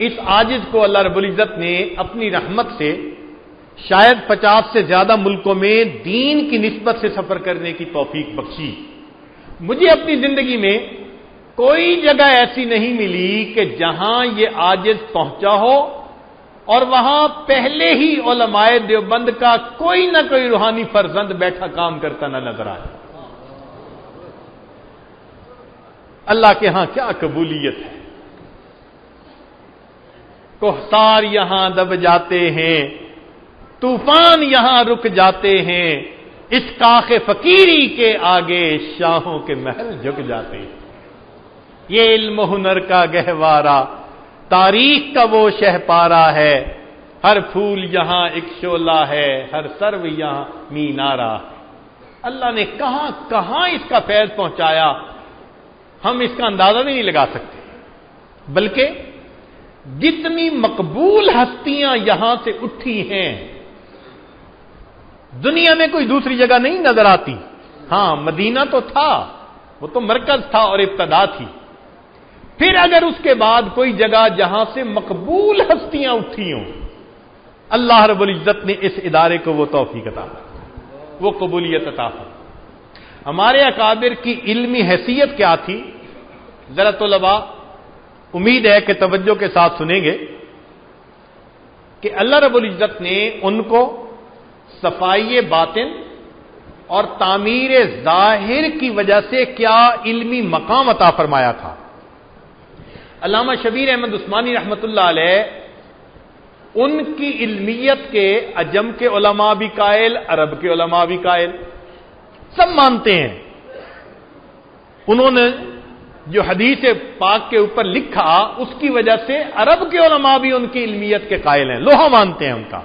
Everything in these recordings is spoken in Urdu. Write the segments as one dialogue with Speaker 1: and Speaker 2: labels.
Speaker 1: اس عاجز کو اللہ رب العزت نے اپنی رحمت سے شاید 50 سے زیادہ ملکوں میں دین کی نسبت سے سفر کرنے کی توفیق بخشی۔ مجھے اپنی زندگی میں کوئی جگہ ایسی نہیں ملی کہ جہاں یہ عاجز پہنچا ہو اور وہاں پہلے ہی علماء دیوبند کا کوئی نہ کوئی روحانی فرزند بیٹھا کام کرتا نہ نظر آئے۔ اللہ کے ہاں کیا قبولیت ہے۔ کوہسار یہاں دب جاتے ہیں، طوفان یہاں رک جاتے ہیں، اس کاخ فقیری کے آگے شاہوں کے محل جھک جاتے ہیں۔ یہ علم و ہنر کا گہوارہ تاریخ کا وہ شہ پارا ہے، ہر پھول یہاں ایک شعلہ ہے، ہر سرو یہاں مینارہ۔ اللہ نے کہاں کہاں اس کا فیض پہنچایا، ہم اس کا اندازہ نہیں لگا سکتے، بلکہ جتنی مقبول ہستیاں یہاں سے اٹھی ہیں دنیا میں کوئی دوسری جگہ نہیں نظر آتی۔ ہاں مدینہ تو تھا، وہ تو مرکز تھا اور ابتدا تھی، پھر اگر اس کے بعد کوئی جگہ جہاں سے مقبول ہستیاں اٹھی ہوں، اللہ رب العزت نے اس ادارے کو وہ توفیق عطا، وہ قبولیت عطا۔ ہمارے اکابر کی علمی حیثیت کیا تھی؟ ذرا طلباء امید ہے کہ توجہ کے ساتھ سنیں گے کہ اللہ رب العزت نے ان کو صفائی باطن اور تعمیر ظاہر کی وجہ سے کیا علمی مقام عطا فرمایا تھا۔ علامہ شبیر احمد عثمانی رحمۃ اللہ علیہ ان کی علمیت کے عجم کے علماء بھی قائل، عرب کے علماء بھی قائل، سب مانتے ہیں۔ انہوں نے جو حدیث پاک کے اوپر لکھا اس کی وجہ سے عرب کے علماء بھی ان کی علمیت کے قائل ہیں، لوہا مانتے ہیں ان کا۔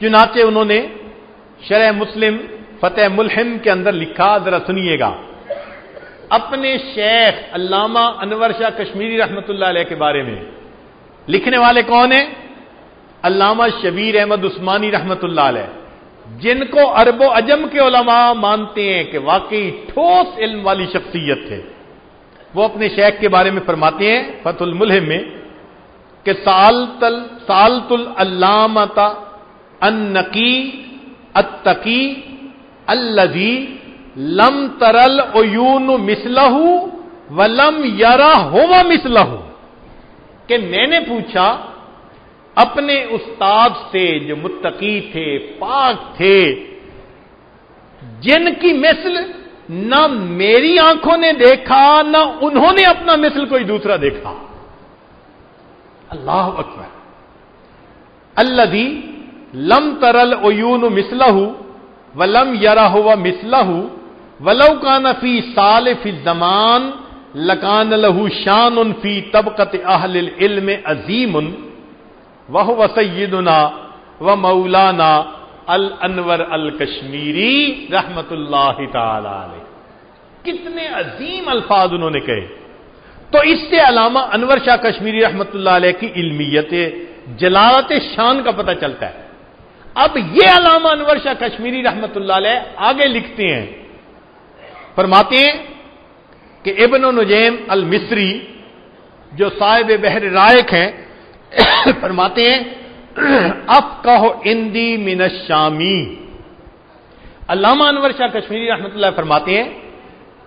Speaker 1: چنانچہ انہوں نے شرح مسلم فتح ملحم کے اندر لکھا، ذرا سنیے گا، اپنے شیخ علامہ انور شاہ کشمیری رحمۃ اللہ علیہ کے بارے میں۔ لکھنے والے کون ہیں؟ علامہ شبیر احمد عثمانی رحمۃ اللہ علیہ، جن کو عرب و عجم کے علماء مانتے ہیں کہ واقعی ٹھوس علم والی شخصیت تھے۔ وہ اپنے شیخ کے بارے میں فرماتے ہیں فتح الملہم میں کہ سالت العلامۃ النقی التقی الذی لم ترل عیون مثلہ ولم یرا ہوا مثلہ، کہ میں نے پوچھا اپنے استاد سے جو متقی تھے، پاک تھے، جن کی مثل نہ میری آنکھوں نے دیکھا نہ انہوں نے اپنا مثل کوئی دوسرا دیکھا۔ اللہ اکبر۔ الذی لم ترل عیون مثلہ ولم یرا ہوا مثلہ ولو کان فی سالف الزمان لکان لہ شان فی طبقۃ اہل العلم عظیم وہو سیدنا و مولانا الانور الکشمیری رحمت اللہ تعالی علیہ۔ کتنے عظیم الفاظ انہوں نے کہے۔ تو اس سے علامہ انور شاہ کشمیری رحمت اللہ علیہ کی علمیت جلالت شان کا پتہ چلتا ہے۔ اب یہ علامہ انور شاہ کشمیری رحمت اللہ علیہ آگے لکھتے ہیں، فرماتے ہیں کہ ابن نجیم المصری جو صاحب بحر رائق ہیں فرماتے ہیں افقہ عندی من الشامی۔ علامہ انور شاہ کشمیری رحمت اللہ فرماتے ہیں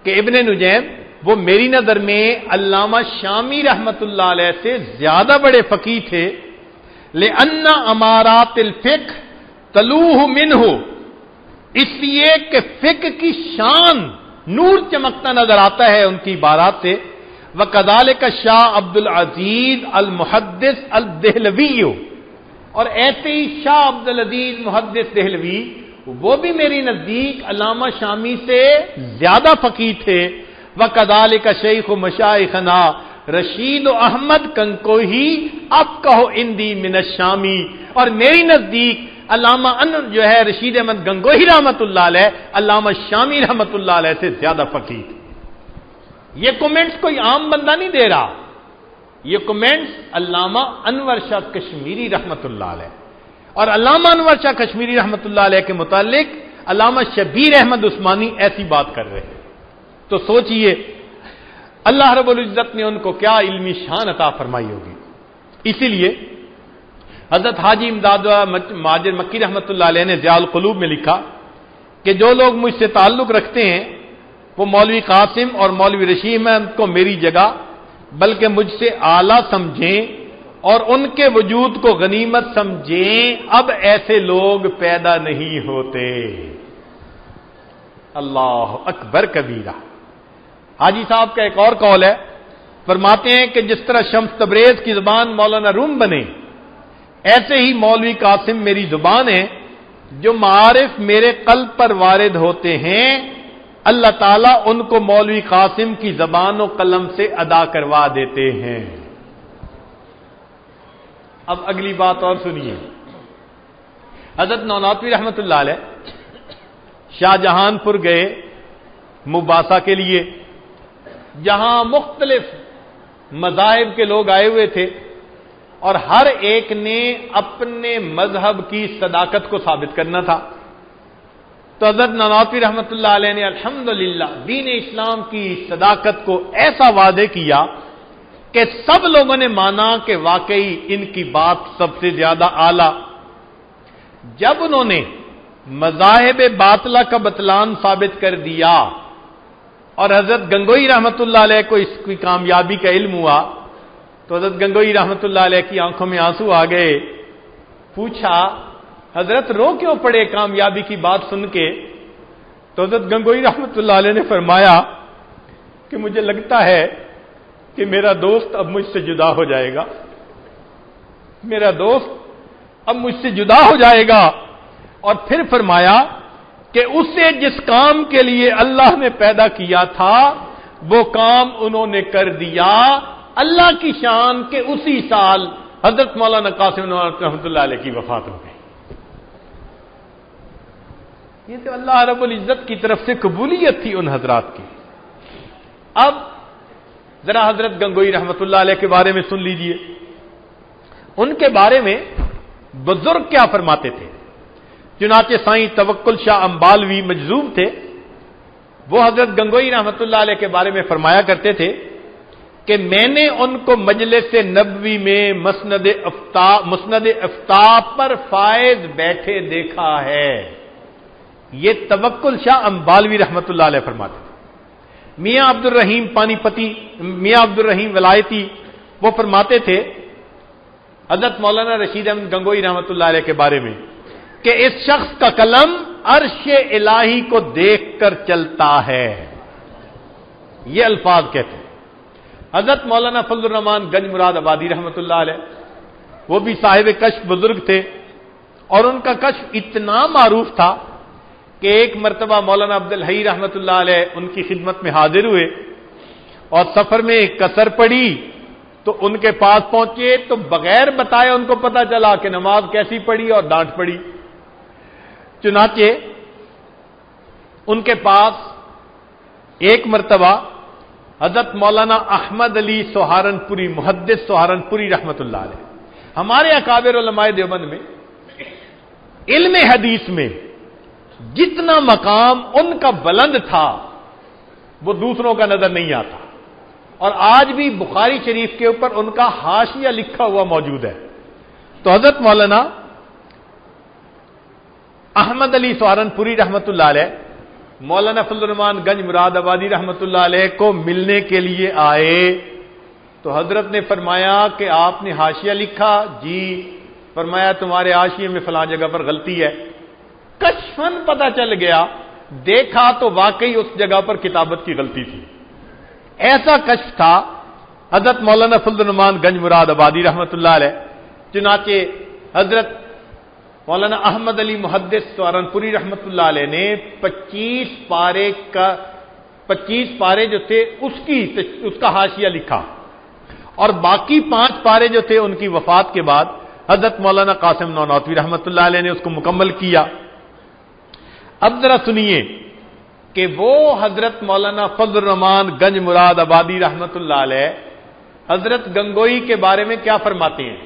Speaker 1: کہ ابن نجیم وہ میری نظر میں علامہ شامی رحمت اللہ علیہ سے زیادہ بڑے فقیہ تھے، لأن امارات الفقہ تلوہ منہ، اس لیے کہ فقہ کی شان نور چمکتا نظر آتا ہے ان کی عبارات سے۔ وَكَذَلِكَ شاہ عبد العزیز المحدث الدہلوی، اور ایسے ہی شاہ عبد العزیز محدث دہلوی وہ بھی میری نزدیک علامہ شامی سے زیادہ فقیہ تھے۔ وَكَذَلِكَ شیخ مشائخنا رشید احمد کنکوہی افقہ عندی من الشامی، اور میری نزدیک علامہ جو ہے رشید احمد گنگوہی رحمت اللہ علیہ علامہ شامی رحمت اللہ علیہ سے زیادہ فقیہ تھے۔ یہ کومنٹس کوئی عام بندہ نہیں دے رہا، یہ کومنٹس علامہ انور شاہ کشمیری رحمت اللہ علیہ، اور علامہ انور شاہ کشمیری رحمت اللہ علیہ کے متعلق علامہ شبیر احمد عثمانی ایسی بات کر رہے ہیں۔ تو سوچئے اللہ رب العزت نے ان کو کیا علمی شان عطا فرمائی ہوگی۔ اسی لیے حضرت حاجی امداد مہاجر مکی رحمۃ اللہ علیہ نے ضیاء القلوب میں لکھا کہ جو لوگ مجھ سے تعلق رکھتے ہیں وہ مولوی قاسم اور مولوی رشید احمد کو میری جگہ بلکہ مجھ سے اعلیٰ سمجھیں اور ان کے وجود کو غنیمت سمجھیں، اب ایسے لوگ پیدا نہیں ہوتے۔ اللہ اکبر کبیرہ۔ حاجی صاحب کا ایک اور قول ہے، فرماتے ہیں کہ جس طرح شمس تبریز کی زبان مولانا روم بنے، ایسے ہی مولوی قاسم میری زبان ہے، جو معارف میرے قلب پر وارد ہوتے ہیں اللہ تعالیٰ ان کو مولوی قاسم کی زبان و قلم سے ادا کروا دیتے ہیں۔ اب اگلی بات اور سنیے، حضرت نونوتوی رحمۃ اللہ علیہ شاہ جہان پور گئے مباحثہ کے لیے، جہاں مختلف مذاہب کے لوگ آئے ہوئے تھے اور ہر ایک نے اپنے مذہب کی صداقت کو ثابت کرنا تھا۔ تو حضرت نونوتوی رحمۃ اللہ علیہ نے الحمدللہ دین اسلام کی صداقت کو ایسا واضح کیا کہ سب لوگوں نے مانا کہ واقعی ان کی بات سب سے زیادہ اعلیٰ۔ جب انہوں نے مذاہب باطلہ کا بطلان ثابت کر دیا اور حضرت گنگوئی رحمۃ اللہ علیہ کو اس کی کامیابی کا علم ہوا تو حضرت گنگوئی رحمۃ اللہ علیہ کی آنکھوں میں آنسو آ گئے۔ پوچھا حضرت رو کیوں پڑے کامیابی کی بات سن کے؟ تو حضرت گنگوئی رحمۃ اللہ علیہ نے فرمایا کہ مجھے لگتا ہے کہ میرا دوست اب مجھ سے جدا ہو جائے گا، میرا دوست اب مجھ سے جدا ہو جائے گا۔ اور پھر فرمایا کہ اسے جس کام کے لیے اللہ نے پیدا کیا تھا وہ کام انہوں نے کر دیا، اللہ کی شان کے اسی سال حضرت مولانا قاسم رحمۃ اللہ علیہ کی وفات ہو گئی۔ یہ تو اللہ رب العزت کی طرف سے قبولیت تھی ان حضرات کی۔ اب ذرا حضرت گنگوئی رحمۃ اللہ علیہ کے بارے میں سن لیجئے، ان کے بارے میں بزرگ کیا فرماتے تھے۔ چنانچہ سائیں توکل شاہ امبالوی مجذوب تھے، وہ حضرت گنگوئی رحمۃ اللہ علیہ کے بارے میں فرمایا کرتے تھے کہ میں نے ان کو مجلس نبوی میں مسند افتاح پر فائز بیٹھے دیکھا ہے۔ یہ توکل شاہ امبالوی رحمۃ اللہ علیہ فرماتے تھے۔ میاں عبد الرحیم پانی پتی، میاں عبد الرحیم ولایتی، وہ فرماتے تھے حضرت مولانا رشید احمد گنگوئی رحمۃ اللہ علیہ کے بارے میں کہ اس شخص کا قلم عرش الہی کو دیکھ کر چلتا ہے، یہ الفاظ کہتے ہیں۔ حضرت مولانا فضل الرحمان گنج مراد آبادی رحمۃ اللہ علیہ، وہ بھی صاحب کشف بزرگ تھے، اور ان کا کشف اتنا معروف تھا کہ ایک مرتبہ مولانا عبدالحی رحمۃ اللہ علیہ ان کی خدمت میں حاضر ہوئے اور سفر میں کثر پڑی تو ان کے پاس پہنچے تو بغیر بتائے ان کو پتا چلا کہ نماز کیسی پڑھی اور ڈانٹ پڑی۔ چنانچہ ان کے پاس ایک مرتبہ حضرت مولانا احمد علی سہارنپوری محدث سہارنپوری رحمۃ اللہ علیہ، ہمارے اکابر علماء دیوبند میں علم حدیث میں جتنا مقام ان کا بلند تھا وہ دوسروں کا نظر نہیں آتا، اور آج بھی بخاری شریف کے اوپر ان کا حاشیہ لکھا ہوا موجود ہے۔ تو حضرت مولانا احمد علی سہارنپوری رحمۃ اللہ علیہ مولانا فضل الرحمان گنج مراد آبادی رحمۃ اللہ علیہ کو ملنے کے لیے آئے تو حضرت نے فرمایا کہ آپ نے حاشیہ لکھا؟ جی۔ فرمایا تمہارے حاشیے میں فلاں جگہ پر غلطی ہے۔ کشفن پتہ چل گیا، دیکھا تو واقعی اس جگہ پر کتابت کی غلطی تھی۔ ایسا کشف تھا حضرت مولانا فضل الرحمان گنج مراد آبادی رحمۃ اللہ علیہ۔ چنانچہ حضرت مولانا احمد علی محدث سہارنپوری رحمۃ اللہ علیہ نے 25 پارے جو تھے اس کا حاشیہ لکھا، اور باقی 5 پارے جو تھے ان کی وفات کے بعد حضرت مولانا قاسم نونوتوی رحمۃ اللہ علیہ نے اس کو مکمل کیا۔ اب ذرا سنیے کہ وہ حضرت مولانا فضل الرحمان گنج مراد آبادی رحمۃ اللہ علیہ حضرت گنگوئی کے بارے میں کیا فرماتے ہیں،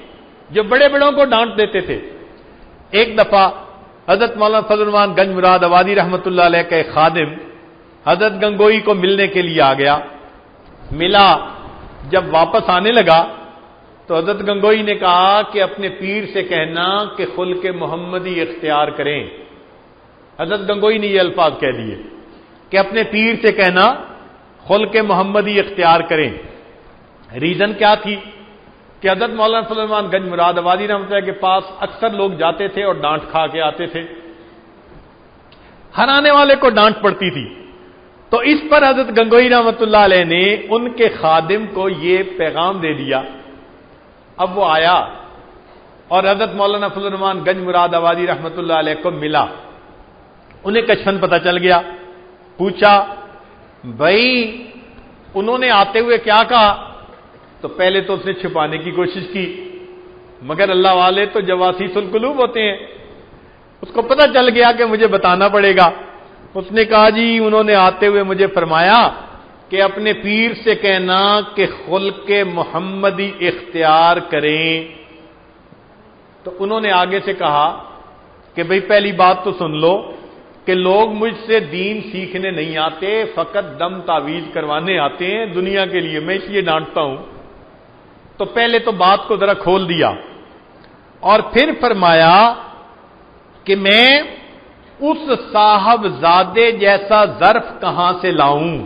Speaker 1: جو بڑے بڑوں کو ڈانٹ دیتے تھے۔ ایک دفعہ حضرت مولانا فضل الرحمان گنج مراد آبادی رحمۃ اللہ علیہ کا ایک خادم حضرت گنگوئی کو ملنے کے لیے آ گیا، ملا، جب واپس آنے لگا تو حضرت گنگوئی نے کہا کہ اپنے پیر سے کہنا کہ خلق محمدی اختیار کریں. حضرت گنگوئی نے یہ الفاظ کہہ دیے کہ اپنے پیر سے کہنا خلق محمدی اختیار کریں. ریزن کیا تھی کہ حضرت مولانا فضل الرحمان گنج مراد آبادی رحمۃ اللہ کے پاس اکثر لوگ جاتے تھے اور ڈانٹ کھا کے آتے تھے. ہر آنے والے کو ڈانٹ پڑتی تھی. تو اس پر حضرت گنگوئی رحمۃ اللہ علیہ نے ان کے خادم کو یہ پیغام دے دیا. اب وہ آیا اور حضرت مولانا فضل الرحمان گنج مراد آبادی رحمۃ اللہ علیہ کو ملا. انہیں کشفن پتہ چل گیا. پوچھا بھائی انہوں نے آتے ہوئے کیا کہا؟ تو پہلے تو اس نے چھپانے کی کوشش کی، مگر اللہ والے تو جواسیس القلوب ہوتے ہیں، اس کو پتہ چل گیا کہ مجھے بتانا پڑے گا. اس نے کہا جی انہوں نے آتے ہوئے مجھے فرمایا کہ اپنے پیر سے کہنا کہ خلق محمدی اختیار کریں. تو انہوں نے آگے سے کہا کہ بھئی پہلی بات تو سن لو کہ لوگ مجھ سے دین سیکھنے نہیں آتے، فقط دم تعویذ کروانے آتے ہیں دنیا کے لیے، میں اس لیے ڈانٹتا ہوں. تو پہلے تو بات کو ذرا کھول دیا اور پھر فرمایا کہ میں اس صاحب زادے جیسا ظرف کہاں سے لاؤں.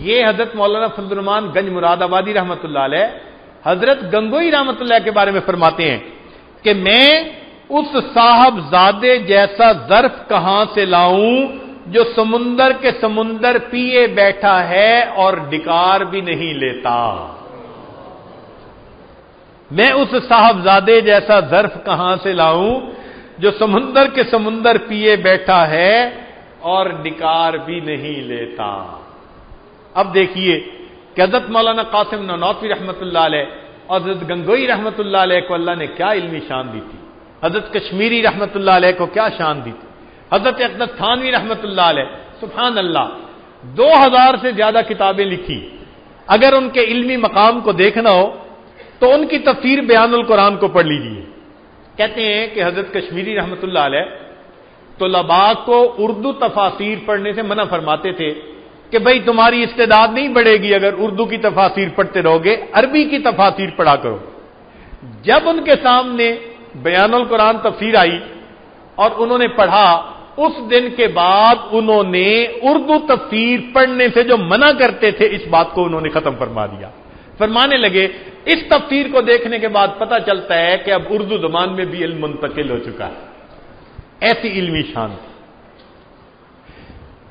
Speaker 1: یہ حضرت مولانا فضل الرحمان گنج مراد آبادی رحمۃ اللہ علیہ حضرت گنگوئی رحمۃ اللہ کے بارے میں فرماتے ہیں کہ میں اس صاحب زادے جیسا ظرف کہاں سے لاؤں جو سمندر کے سمندر پیے بیٹھا ہے اور ڈکار بھی نہیں لیتا. میں اس صاحبزادے جیسا ظرف کہاں سے لاؤں جو سمندر کے سمندر پیے بیٹھا ہے اور ڈکار بھی نہیں لیتا. اب دیکھیے کہ حضرت مولانا قاسم نانوتوی رحمۃ اللہ علیہ اور حضرت گنگوئی رحمۃ اللہ علیہ کو اللہ نے کیا علمی شان دی تھی، حضرت کشمیری رحمۃ اللہ علیہ کو کیا شان دی تھی، حضرت اقدس تھانوی رحمۃ اللہ علیہ سبحان اللہ 2000 سے زیادہ کتابیں لکھی. اگر ان کے علمی مقام کو دیکھنا ہو تو ان کی تفسیر بیان القرآن کو پڑھ لیجیے. کہتے ہیں کہ حضرت کشمیری رحمۃ اللہ علیہ طلباء کو اردو تفاسیر پڑھنے سے منع فرماتے تھے کہ بھئی تمہاری استعداد نہیں بڑھے گی اگر اردو کی تفاسیر پڑھتے رہو گے، عربی کی تفاسیر پڑھا کرو. جب ان کے سامنے بیان القرآن تفسیر آئی اور انہوں نے پڑھا، اس دن کے بعد انہوں نے اردو تفسیر پڑھنے سے جو منع کرتے تھے اس بات کو انہوں نے ختم فرما دیا. فرمانے لگے اس تفسیر کو دیکھنے کے بعد پتہ چلتا ہے کہ اب اردو زبان میں بھی علم منتقل ہو چکا ہے. ایسی علمی شان.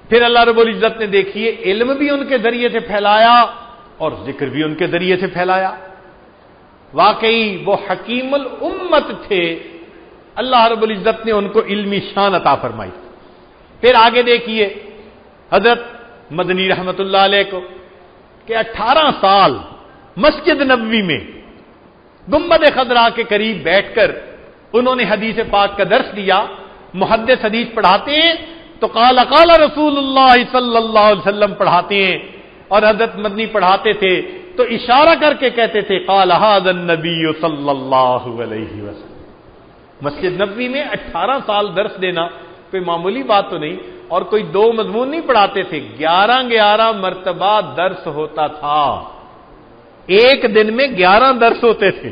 Speaker 1: پھر اللہ رب العزت نے دیکھیے علم بھی ان کے ذریعے سے پھیلایا اور ذکر بھی ان کے ذریعے سے پھیلایا. واقعی وہ حکیم الامت تھے، اللہ رب العزت نے ان کو علمی شان عطا فرمائی. پھر آگے دیکھیے حضرت مدنی رحمت اللہ علیہ کو کہ 18 سال مسجد نبوی میں گنبد خضرا کے قریب بیٹھ کر انہوں نے حدیث پاک کا درس دیا. محدث حدیث پڑھاتے ہیں تو قال قال رسول اللہ صلی اللہ علیہ وسلم پڑھاتے ہیں، اور حضرت مدنی پڑھاتے تھے تو اشارہ کر کے کہتے تھے قال ھذا النبی صلی اللہ علیہ وسلم. مسجد نبوی میں 18 سال درس دینا کوئی معمولی بات تو نہیں، اور کوئی 2 مضمون نہیں پڑھاتے تھے، 11 مرتبہ درس ہوتا تھا. ایک دن میں 11 درس ہوتے تھے.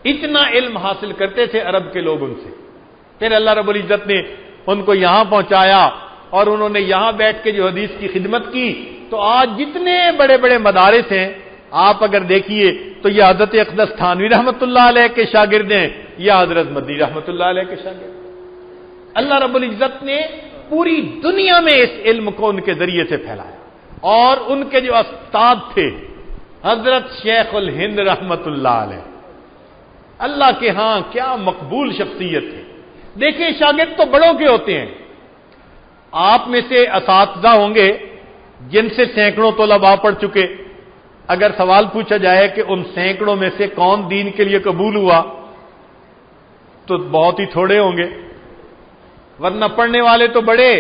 Speaker 1: اتنا علم حاصل کرتے تھے عرب کے لوگ ان سے. پھر اللہ رب العزت نے ان کو یہاں پہنچایا اور انہوں نے یہاں بیٹھ کے جو حدیث کی خدمت کی. تو آج جتنے بڑے بڑے مدارس ہیں آپ اگر دیکھیے تو یہ حضرت اقدس تھانوی رحمۃ اللہ علیہ کے شاگرد ہیں یا حضرت مدنی رحمۃ اللہ علیہ کے شاگرد. اللہ رب العزت نے پوری دنیا میں اس علم کو ان کے ذریعے سے پھیلایا. اور ان کے جو استاد تھے حضرت شیخ الہند رحمۃ اللہ علیہ، اللہ کے ہاں کیا مقبول شخصیت ہے. دیکھیں شاگرد تو بڑوں کے ہوتے ہیں. آپ میں سے اساتذہ ہوں گے جن سے سینکڑوں طلباء پڑھ چکے. اگر سوال پوچھا جائے کہ ان سینکڑوں میں سے کون دین کے لیے قبول ہوا تو بہت ہی تھوڑے ہوں گے، ورنہ پڑھنے والے تو بڑے،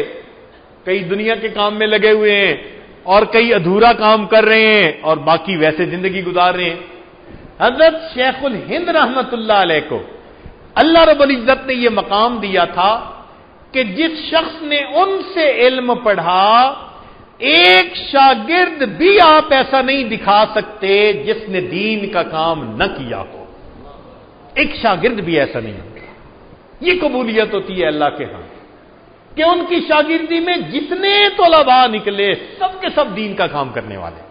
Speaker 1: کئی دنیا کے کام میں لگے ہوئے ہیں اور کئی ادھورا کام کر رہے ہیں اور باقی ویسے زندگی گزار رہے ہیں. حضرت شیخ الہند رحمت اللہ علیہ کو اللہ رب العزت نے یہ مقام دیا تھا کہ جس شخص نے ان سے علم پڑھا ایک شاگرد بھی آپ ایسا نہیں دکھا سکتے جس نے دین کا کام نہ کیا ہو. ایک شاگرد بھی ایسا نہیں ہوتا. یہ قبولیت ہوتی ہے اللہ کے ہاں کہ ان کی شاگردی میں جتنے طلباء نکلے سب کے سب دین کا کام کرنے والے.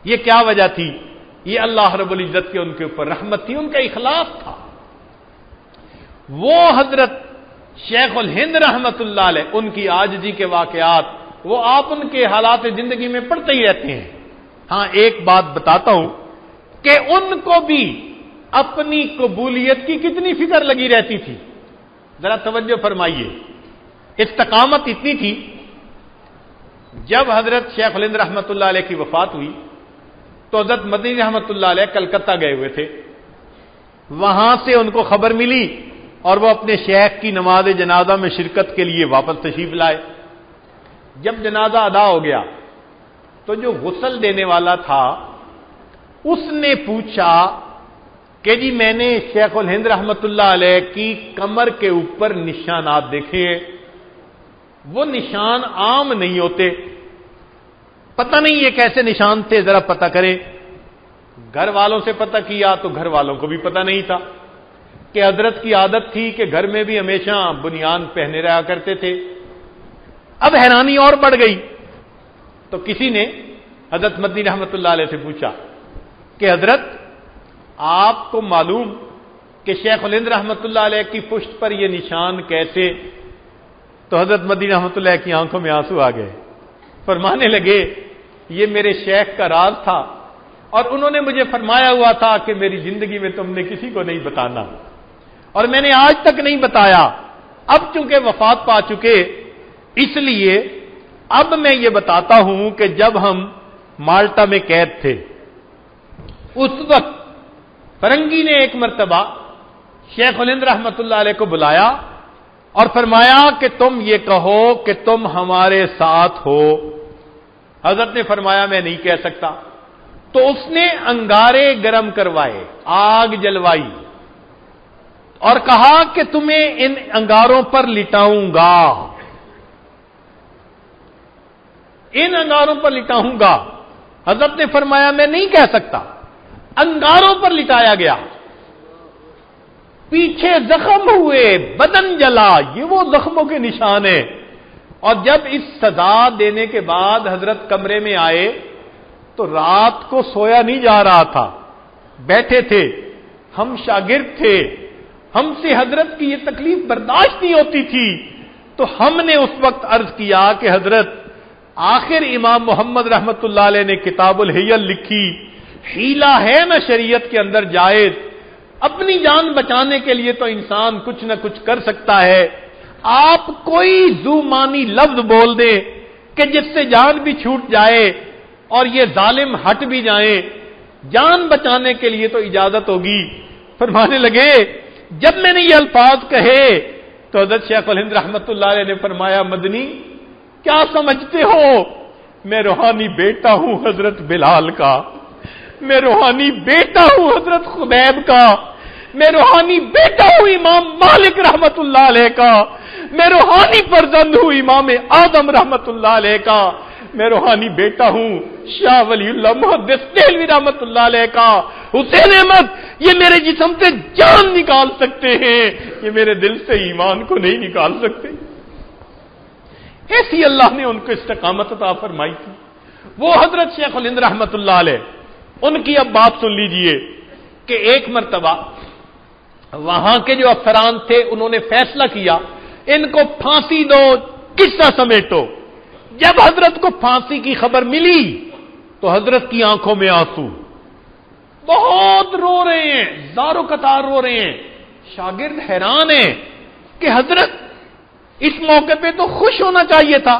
Speaker 1: یہ کیا وجہ تھی؟ یہ اللہ رب العزت کے ان کے اوپر رحمت تھی، ان کا اخلاص تھا. وہ حضرت شیخ الہند رحمت اللہ علیہ، ان کی عاجزی کے واقعات وہ آپ ان کے حالات زندگی میں پڑھتے ہی رہتے ہیں. ہاں ایک بات بتاتا ہوں کہ ان کو بھی اپنی قبولیت کی کتنی فکر لگی رہتی تھی. ذرا توجہ فرمائیے. استقامت اتنی تھی، جب حضرت شیخ الہند رحمت اللہ علیہ کی وفات ہوئی تو حضرت مدنی رحمت اللہ علیہ کلکتہ گئے ہوئے تھے. وہاں سے ان کو خبر ملی اور وہ اپنے شیخ کی نماز جنازہ میں شرکت کے لیے واپس تشریف لائے. جب جنازہ ادا ہو گیا تو جو غسل دینے والا تھا اس نے پوچھا کہ جی میں نے شیخ الہند رحمت اللہ علیہ کی کمر کے اوپر نشانات دیکھے ہیں، وہ نشان عام نہیں ہوتے، پتہ نہیں یہ کیسے نشان تھے، ذرا پتہ کریں. گھر والوں سے پتہ کیا تو گھر والوں کو بھی پتہ نہیں تھا کہ حضرت کی عادت تھی کہ گھر میں بھی ہمیشہ بنیان پہنے رہا کرتے تھے. اب حیرانی اور بڑھ گئی تو کسی نے حضرت مدنی رحمت اللہ علیہ سے پوچھا کہ حضرت آپ کو معلوم کہ شیخ الہند رحمت اللہ علیہ کی پشت پر یہ نشان کیسے؟ تو حضرت مدنی رحمت اللہ کی آنکھوں میں آنسو آ گئے. فرمانے لگے یہ میرے شیخ کا راز تھا اور انہوں نے مجھے فرمایا ہوا تھا کہ میری زندگی میں تم نے کسی کو نہیں بتانا، اور میں نے آج تک نہیں بتایا. اب چونکہ وفات پا چکے اس لیے اب میں یہ بتاتا ہوں کہ جب ہم مالٹا میں قید تھے اس وقت فرنگی نے ایک مرتبہ شیخ الہند رحمت اللہ علیہ کو بلایا اور فرمایا کہ تم یہ کہو کہ تم ہمارے ساتھ ہو. حضرت نے فرمایا میں نہیں کہہ سکتا. تو اس نے انگارے گرم کروائے، آگ جلوائی اور کہا کہ تمہیں ان انگاروں پر لٹاؤں گا، ان انگاروں پر لٹاؤں گا. حضرت نے فرمایا میں نہیں کہہ سکتا. انگاروں پر لٹایا گیا، پیچھے زخم ہوئے، بدن جلا، یہ وہ زخموں کے نشان ہیں. اور جب اس سزا دینے کے بعد حضرت کمرے میں آئے تو رات کو سویا نہیں جا رہا تھا، بیٹھے تھے. ہم شاگرد تھے، ہم سے حضرت کی یہ تکلیف برداشت نہیں ہوتی تھی. تو ہم نے اس وقت عرض کیا کہ حضرت آخر امام محمد رحمت اللہ علیہ نے کتاب الحیل لکھی، حیلہ ہے نا شریعت کے اندر جائز، اپنی جان بچانے کے لیے تو انسان کچھ نہ کچھ کر سکتا ہے. آپ کوئی ذو معنی لفظ بول دیں کہ جس سے جان بھی چھوٹ جائے اور یہ ظالم ہٹ بھی جائیں، جان بچانے کے لیے تو اجازت ہوگی. فرمانے لگے جب میں نے یہ الفاظ کہے تو حضرت شیخ الہند رحمت اللہ علیہ نے فرمایا مدنی کیا سمجھتے ہو، میں روحانی بیٹا ہوں حضرت بلال کا، میں روحانی بیٹا ہوں حضرت خبیب کا، میں روحانی بیٹا ہوں امام مالک رحمت اللہ علیہ کا، میں روحانی فرزند ہوں امام اعظم رحمت اللہ علیہ کا، میں روحانی بیٹا ہوں شاہ ولی اللہ محدث دہلوی رحمت اللہ علیہ کا. حسین احمد یہ میرے جسم سے جان نکال سکتے ہیں، یہ میرے دل سے ایمان کو نہیں نکال سکتے. ایسی اللہ نے ان کو استقامت عطا فرمائی تھی. وہ حضرت شیخ الہند رحمت اللہ علیہ، ان کی اب بات سن لیجئے کہ ایک مرتبہ وہاں کے جو افسران تھے انہوں نے فیصلہ کیا ان کو پھانسی دو، قصہ سمیٹو. جب حضرت کو پھانسی کی خبر ملی تو حضرت کی آنکھوں میں آنسو، بہت رو رہے ہیں، زارو قطار رو رہے ہیں. شاگرد حیران ہیں کہ حضرت اس موقع پہ تو خوش ہونا چاہیے تھا،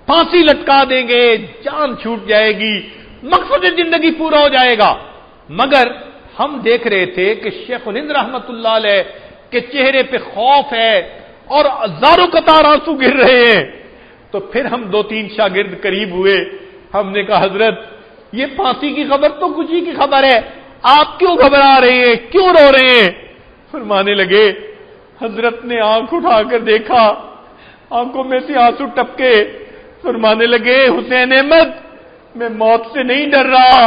Speaker 1: پھانسی لٹکا دیں گے، جان چھوٹ جائے گی، مقصد زندگی پورا ہو جائے گا. مگر ہم دیکھ رہے تھے کہ شیخ الہند رحمت اللہ علیہ کے چہرے پہ خوف ہے اور زارو قطار آنسو گر رہے ہیں. تو پھر ہم 2-3 شاگرد قریب ہوئے، ہم نے کہا حضرت یہ پھانسی کی خبر تو خوشی کی خبر ہے، آپ کیوں گھبرا رہے ہیں، کیوں رو رہے ہیں؟ فرمانے لگے حضرت نے آنکھ اٹھا کر دیکھا، آنکھوں میں سے آنسو ٹپکے. فرمانے لگے حسین احمد میں موت سے نہیں ڈر رہا،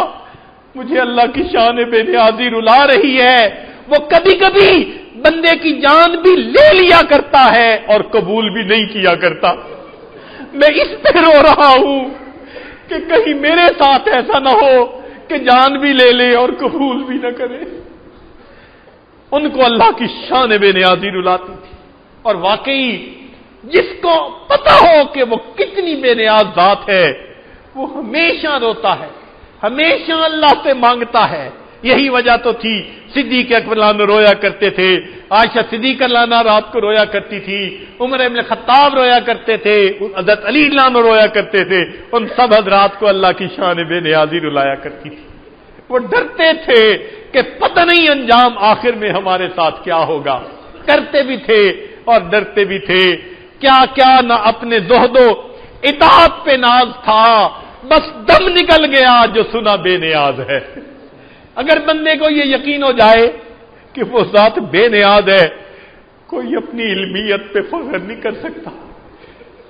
Speaker 1: مجھے اللہ کی شان بے نیازی رلا رہی ہے، وہ کبھی کبھی بندے کی جان بھی لے لیا کرتا ہے اور قبول بھی نہیں کیا کرتا، میں اس پہ رو رہا ہوں کہ کہیں میرے ساتھ ایسا نہ ہو کہ جان بھی لے لے اور قبول بھی نہ کرے۔ ان کو اللہ کی شان بے نیازی رلاتی تھی، اور واقعی جس کو پتا ہو کہ وہ کتنی بے نیاز ذات ہے وہ ہمیشہ روتا ہے، ہمیشہ اللہ سے مانگتا ہے۔ یہی وجہ تو تھی صدیق اکبر عنہ رویا کرتے تھے، عائشہ صدیقہ عنہا رات کو رویا کرتی تھی، عمر ابن خطاب رویا کرتے تھے، حضرت علی عنہ رویا کرتے تھے، ان سب حضرات کو اللہ کی شان بے نیازی رلایا کرتی تھی۔ وہ ڈرتے تھے کہ پتہ نہیں انجام آخر میں ہمارے ساتھ کیا ہوگا، کرتے بھی تھے اور ڈرتے بھی تھے۔ کیا کیا نہ اپنے زہد و اطاعت پہ ناز تھا، بس دم نکل گیا جو سنا بے نیاز ہے۔ اگر بندے کو یہ یقین ہو جائے کہ وہ ذات بے نیاز ہے، کوئی اپنی علمیت پہ فخر نہیں کر سکتا،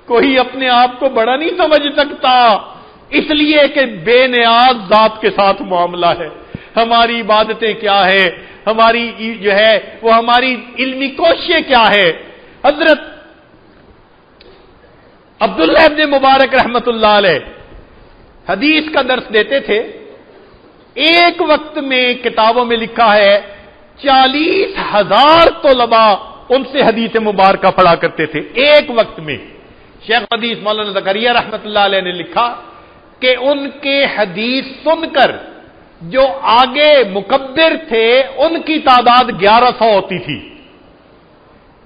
Speaker 1: کوئی اپنے آپ کو بڑا نہیں سمجھ سکتا، اس لیے کہ بے نیاز ذات کے ساتھ معاملہ ہے۔ ہماری عبادتیں کیا ہے، ہماری جو ہے وہ ہماری علمی کوششیں کیا ہے۔ حضرت عبداللہ ابن مبارک رحمت اللہ علیہ حدیث کا درس دیتے تھے، ایک وقت میں کتابوں میں لکھا ہے 40,000 طلباء ان سے حدیث مبارکہ پڑھا کرتے تھے ایک وقت میں۔ شیخ حدیث مولانا زکریا رحمت اللہ علیہ نے لکھا کہ ان کے حدیث سن کر جو آگے مکبر تھے ان کی تعداد 1100 ہوتی تھی،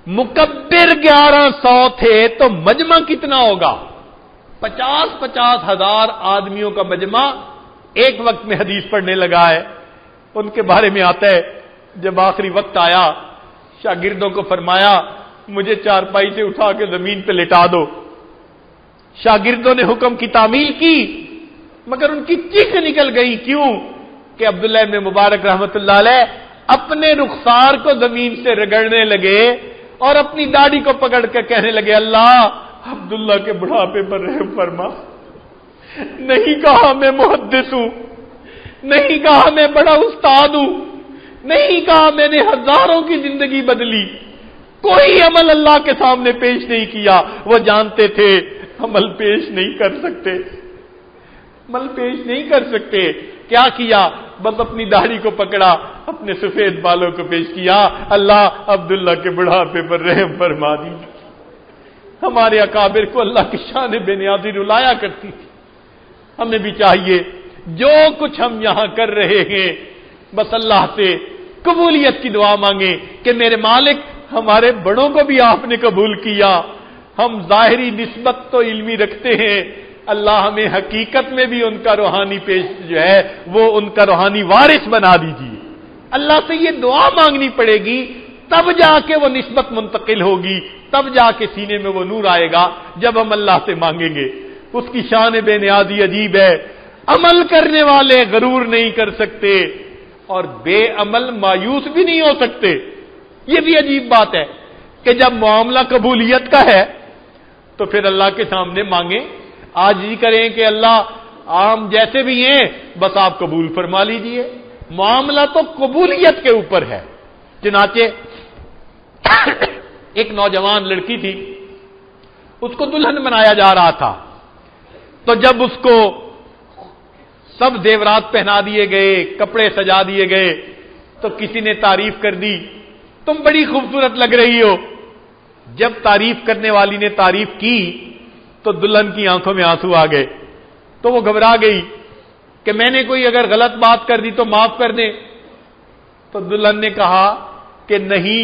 Speaker 1: مکبر 1100 تھے تو مجمع کتنا ہوگا؟ 50 ہزار آدمیوں کا مجمع ایک وقت میں حدیث پڑھنے لگا ہے۔ ان کے بارے میں آتا ہے جب آخری وقت آیا شاگردوں کو فرمایا مجھے چارپائی سے اٹھا کے زمین پہ لٹا دو۔ شاگردوں نے حکم کی تعمیل کی مگر ان کی چیخ نکل گئی، کیوں کہ عبداللہ ابن مبارک رحمت اللہ علیہ اپنے رخسار کو زمین سے رگڑنے لگے اور اپنی داڑھی کو پکڑ کے کہنے لگے اللہ عبداللہ کے بڑھاپے پر رحم فرما، نہیں کہا میں محدث ہوں، نہیں کہا میں بڑا استاد ہوں، نہیں کہا میں نے ہزاروں کی زندگی بدلی، کوئی عمل اللہ کے سامنے پیش نہیں کیا۔ وہ جانتے تھے عمل پیش نہیں کر سکتے، عمل پیش نہیں کر سکتے۔ کیا کیا؟ بس اپنی داڑھی کو پکڑا، اپنے سفید بالوں کو پیش کیا، اللہ عبداللہ کے بڑھاپے پر رحم فرما دیجیے۔ ہمارے اکابر کو اللہ کی شان بے نیازی رلایا کرتی تھی۔ ہمیں بھی چاہیے جو کچھ ہم یہاں کر رہے ہیں بس اللہ سے قبولیت کی دعا مانگیں کہ میرے مالک ہمارے بڑوں کو بھی آپ نے قبول کیا، ہم ظاہری نسبت تو علمی رکھتے ہیں، اللہ ہمیں حقیقت میں بھی ان کا روحانی پیش جو ہے وہ ان کا روحانی وارث بنا دیجیے۔ اللہ سے یہ دعا مانگنی پڑے گی، تب جا کے وہ نسبت منتقل ہوگی، تب جا کے سینے میں وہ نور آئے گا جب ہم اللہ سے مانگیں گے۔ اس کی شان بے نیازی عجیب ہے، عمل کرنے والے غرور نہیں کر سکتے اور بے عمل مایوس بھی نہیں ہو سکتے۔ یہ بھی عجیب بات ہے کہ جب معاملہ قبولیت کا ہے تو پھر اللہ کے سامنے مانگیں، آج ہی کریں کہ اللہ عام جیسے بھی ہیں بس آپ قبول فرما لیجئے۔ معاملہ تو قبولیت کے اوپر ہے۔ چنانچہ ایک نوجوان لڑکی تھی، اس کو دلہن بنایا جا رہا تھا، تو جب اس کو سب زیورات پہنا دیے گئے، کپڑے سجا دیے گئے تو کسی نے تعریف کر دی، تم بڑی خوبصورت لگ رہی ہو۔ جب تعریف کرنے والی نے تعریف کی تو دلہن کی آنکھوں میں آنسو آ گئے، تو وہ گھبرا گئی کہ میں نے کوئی اگر غلط بات کر دی تو معاف کر دیں۔ تو دلہن نے کہا کہ نہیں،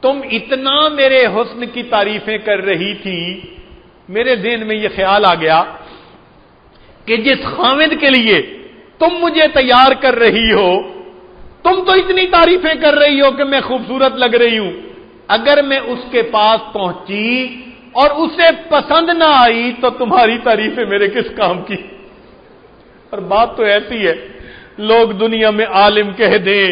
Speaker 1: تم اتنا میرے حسن کی تعریفیں کر رہی تھی، میرے ذہن میں یہ خیال آ گیا کہ جس خاوند کے لیے تم مجھے تیار کر رہی ہو، تم تو اتنی تعریفیں کر رہی ہو کہ میں خوبصورت لگ رہی ہوں، اگر میں اس کے پاس پہنچی اور اسے پسند نہ آئی تو تمہاری تعریفیں میرے کس کام کی۔ اور بات تو ایسی ہے، لوگ دنیا میں عالم کہہ دیں،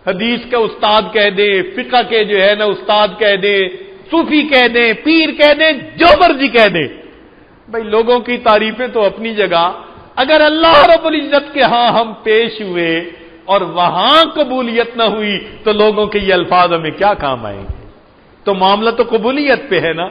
Speaker 1: حدیث کا استاد کہہ دیں، فقہ کے جو ہے نا استاد کہہ دیں، صوفی کہہ دیں، پیر کہہ دیں، جو مرضی کہہ دیں، بھائی لوگوں کی تعریفیں تو اپنی جگہ، اگر اللہ رب العزت کے ہاں ہم پیش ہوئے اور وہاں قبولیت نہ ہوئی تو لوگوں کے یہ الفاظ ہمیں کیا کام آئیں گے؟ تو معاملہ تو قبولیت پہ ہے نا.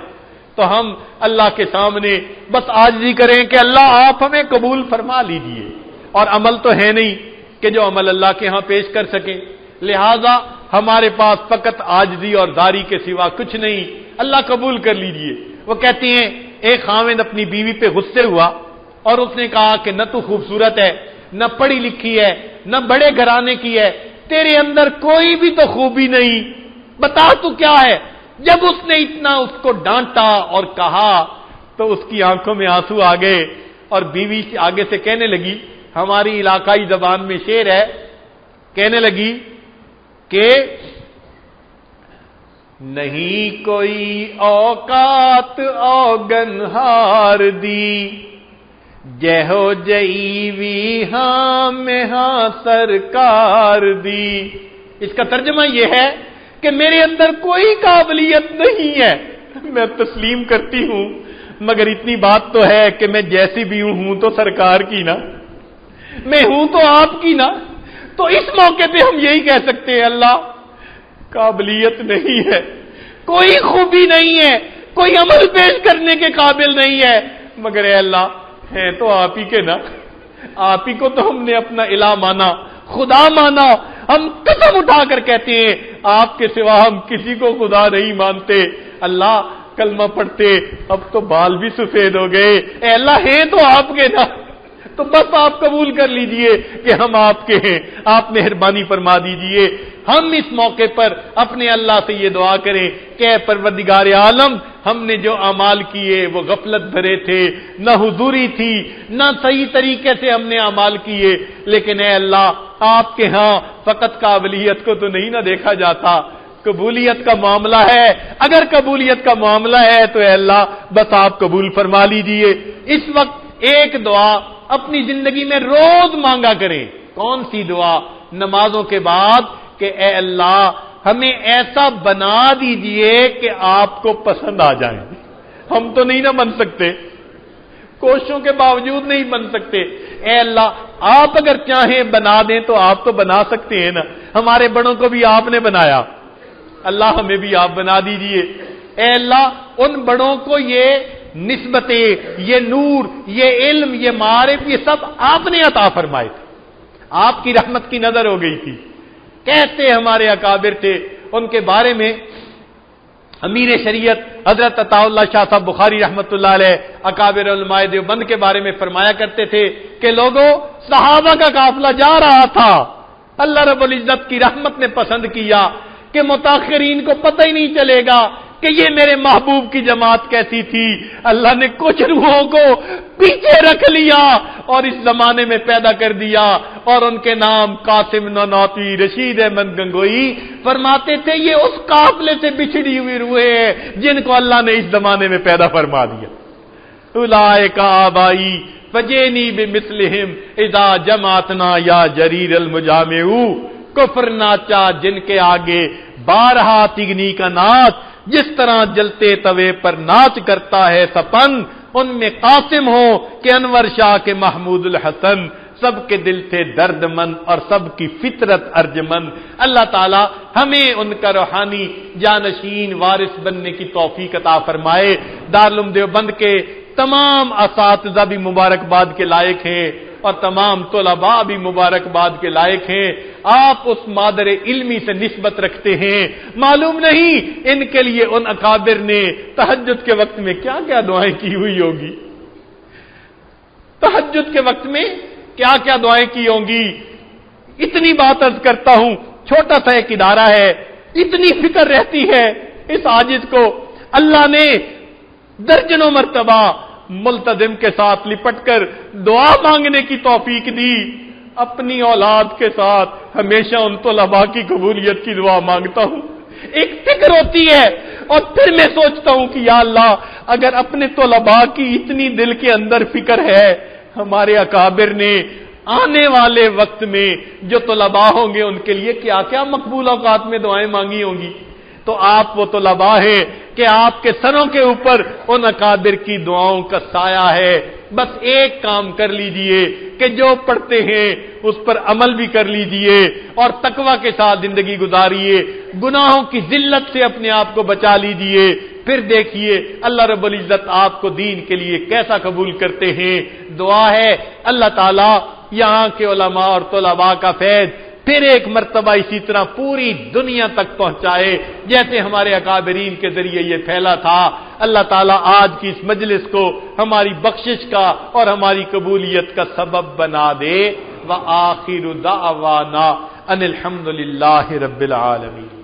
Speaker 1: تو ہم اللہ کے سامنے بس عاجزی کریں کہ اللہ آپ ہمیں قبول فرما لیجئے، اور عمل تو ہے نہیں کہ جو عمل اللہ کے ہاں پیش کر سکیں، لہذا ہمارے پاس فقط عاجزی اور داری کے سوا کچھ نہیں. اللہ قبول کر لیجئے. وہ کہتی ہیں ایک خاوند اپنی بیوی پہ غصے ہوا اور اس نے کہا کہ نہ تو خوبصورت ہے، نہ پڑھی لکھی ہے، نہ بڑے گھرانے کی ہے، تیرے اندر کوئی بھی تو خوبی نہیں، بتا تو کیا ہے. جب اس نے اتنا اس کو ڈانٹا اور کہا تو اس کی آنکھوں میں آنسو آ گئے، اور بیوی آگے سے کہنے لگی، ہماری علاقائی زبان میں شعر ہے، کہنے لگی کہ نہیں کوئی اوقات اوگنہار دی، جہو جیوی ہاں میں ہاں سرکار دی. اس کا ترجمہ یہ ہے کہ میرے اندر کوئی قابلیت نہیں ہے، میں تسلیم کرتی ہوں، مگر اتنی بات تو ہے کہ میں جیسی بھی ہوں تو سرکار کی نا، میں ہوں تو آپ کی نا. تو اس موقع پہ ہم یہی کہہ سکتے ہیں اللہ قابلیت نہیں ہے، کوئی خوبی نہیں ہے، کوئی عمل پیش کرنے کے قابل نہیں ہے، مگر اے اللہ ہے تو آپ ہی کے نا. آپ ہی کو تو ہم نے اپنا الہ مانا، خدا مانا. ہم قسم اٹھا کر کہتے ہیں آپ کے سوا ہم کسی کو خدا نہیں مانتے. اللہ کلمہ پڑھتے اب تو بال بھی سفید ہو گئے، اے اللہ ہیں تو آپ کے نا. تو بس آپ قبول کر لیجئے کہ ہم آپ کے ہیں، آپ مہربانی فرما دیجئے. ہم اس موقع پر اپنے اللہ سے یہ دعا کریں کہ اے پروردگار عالم، ہم نے جو اعمال کیے وہ غفلت بھرے تھے، نہ حضوری تھی، نہ صحیح طریقے سے ہم نے اعمال کیے، لیکن اے اللہ آپ کے ہاں فقط قابلیت کو تو نہیں نہ دیکھا جاتا، قبولیت کا معاملہ ہے. اگر قبولیت کا معاملہ ہے تو اے اللہ بس آپ قبول فرما لیجئے. اس وقت ایک دعا اپنی زندگی میں روز مانگا کریں. کون سی دعا؟ نمازوں کے بعد کہ اے اللہ ہمیں ایسا بنا دیجئے کہ آپ کو پسند آ جائیں. ہم تو نہیں نہ بن سکتے، کوششوں کے باوجود نہیں بن سکتے. اے اللہ آپ اگر چاہیں بنا دیں تو آپ تو بنا سکتے ہیں نا. ہمارے بڑوں کو بھی آپ نے بنایا، اللہ ہمیں بھی آپ بنا دیجئے. اے اللہ ان بڑوں کو یہ نسبتیں، یہ نور، یہ علم، یہ معارف، یہ سب آپ نے عطا فرمائے تھے، آپ کی رحمت کی نظر ہو گئی تھی. کہتے ہمارے اکابر تھے، ان کے بارے میں امیر شریعت حضرت عطا اللہ شاہ صاحب بخاری رحمت اللہ علیہ اکابر علماء دیوبند کے بارے میں فرمایا کرتے تھے کہ لوگوں صحابہ کا قافلہ جا رہا تھا، اللہ رب العزت کی رحمت نے پسند کیا کہ متاخرین کو پتہ ہی نہیں چلے گا کہ یہ میرے محبوب کی جماعت کیسی تھی. اللہ نے کچھ روحوں کو پیچھے رکھ لیا اور اس زمانے میں پیدا کر دیا، اور ان کے نام قاسم نانوتوی، رشید احمد گنگوئی فرماتے تھے یہ اس قافلے سے بچھڑی ہوئی روحیں ہیں جن کو اللہ نے اس زمانے میں پیدا فرما دیا. اولئک آبائی فجینی بمثلہم اذا جماعتنا یا جریر المجامع. کفر ناچا جن کے آگے بارہا تگنی کا ناچ، جس طرح جلتے توے پر ناچ کرتا ہے سپن. ان میں قاسم ہو کہ انور شاہ کے محمود الحسن، سب کے دل تھے درد مند اور سب کی فطرت ارجمند. اللہ تعالی ہمیں ان کا روحانی جانشین وارث بننے کی توفیق عطا فرمائے. دارالعلوم دیوبند کے تمام اساتذہ بھی مبارکباد کے لائق ہیں اور تمام طلباء بھی مبارکباد کے لائق ہیں. آپ اس مادر علمی سے نسبت رکھتے ہیں، معلوم نہیں ان کے لیے ان اکابر نے تہجد کے وقت میں کیا کیا دعائیں کی ہوئی ہوگی، تہجد کے وقت میں کیا کیا دعائیں کی ہوں گی. اتنی بات عرض کرتا ہوں، چھوٹا سا ایک ادارہ ہے، اتنی فکر رہتی ہے اس عاجز کو. اللہ نے درجنوں مرتبہ ملتزم کے ساتھ لپٹ کر دعا مانگنے کی توفیق دی. اپنی اولاد کے ساتھ ہمیشہ ان طلباء کی قبولیت کی دعا مانگتا ہوں. ایک فکر ہوتی ہے اور پھر میں سوچتا ہوں کہ یا اللہ اگر اپنے طلباء کی اتنی دل کے اندر فکر ہے، ہمارے اکابر نے آنے والے وقت میں جو طلباء ہوں گے ان کے لیے کیا کیا مقبول اوقات میں دعائیں مانگی ہوں گی. تو آپ وہ طلباء ہیں کہ آپ کے سروں کے اوپر ان اکابر کی دعاؤں کا سایہ ہے. بس ایک کام کر لیجئے کہ جو پڑھتے ہیں اس پر عمل بھی کر لیجئے اور تقوی کے ساتھ زندگی گزاریے, گناہوں کی ذلت سے اپنے آپ کو بچا لیجئے. پھر دیکھیے اللہ رب العزت آپ کو دین کے لیے کیسا قبول کرتے ہیں. دعا ہے اللہ تعالیٰ یہاں کے علماء اور طلباء کا فیض پھر ایک مرتبہ اسی طرح پوری دنیا تک پہنچائے جیسے ہمارے اکابرین کے ذریعے یہ پھیلا تھا. اللہ تعالیٰ آج کی اس مجلس کو ہماری بخشش کا اور ہماری قبولیت کا سبب بنا دے. وآخر دعوانا ان الحمد للہ رب العالمین.